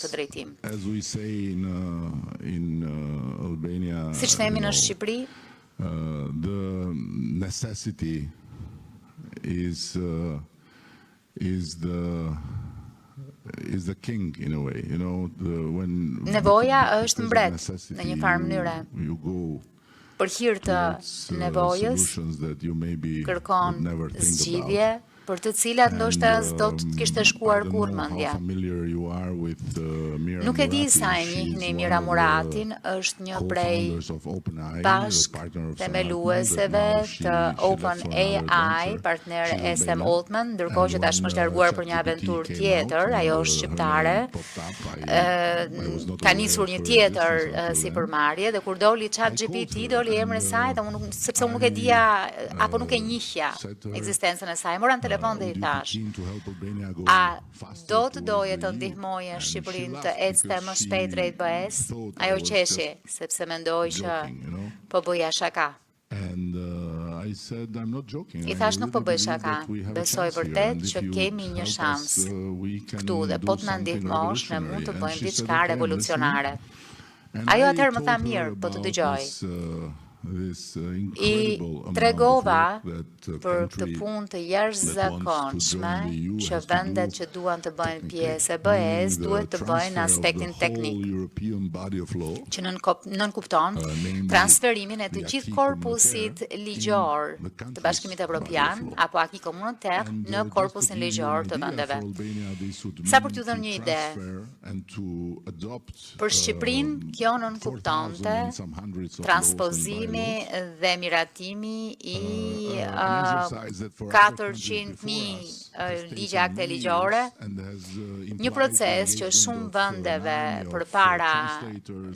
të drejtim. As we say in Albania, Siç themi në Shqipëri, the necessity is the king in a way, when nevoja është mbret në një farë mënyre. you go Për hir të nevojës solutions that you maybe kërkon would never think zgjidhje about. për të cilat ndoshta s'do të kishte shkuar kur mendja. Nuk e di sa e njihni Mira Muratin, është një prej bashk themelueseve të OpenAI, partner e Sam Altman, ndërkohë që tashmë është larguar për një aventurë tjetër, ajo është shqiptare. Ka nisur një tjetër sipërmarrje dhe kur doli ChatGPT, doli emri i saj dhe sepse unë nuk e dija apo nuk e njihja ekzistencën e saj. Moran telefon dhe i thash, a do të doje të ndihmoje Shqipërinë të ecte më shpejt drejt BE-s? Ajo qeshi, sepse mendoj që po bëja shaka. I thash nuk po bëj shaka, besoj vërtet që kemi një shans këtu dhe po të na ndihmosh ne mund të bëjmë diçka revolucionare. Ajo atëherë më tha mirë, po të dëgjoj. I tregova për këtë punë të jashtëzakonshme që vendet që duan të bëjnë pjesë e BE-s duhet të bëjnë aspektin teknik, që nënkupton transferimin e të gjithë korpusit ligjor të Bashkimit Evropian apo acquis communautaire në korpusin ligjor të vendeve. Sa për t'ju dhënë një ide, për Shqipërinë kjo nënkuptonte transpozim dhe miratimi i 400.000 ligje akte ligjore, një proces që shumë vendeve përpara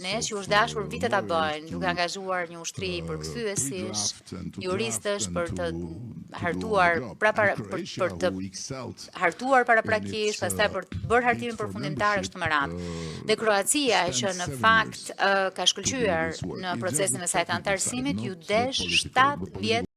nesh ju është dashur vite ta bëjnë, duke angazhuar një ushtri përkthyesish, juristësh për të hartuar paraprakisht, pastaj për të bërë hartimin përfundimtar kështu me radhë. Dhe Kroacia që në fakt ka shkëlqyer në procesin e saj të antarësimit, ju desh 7 vjet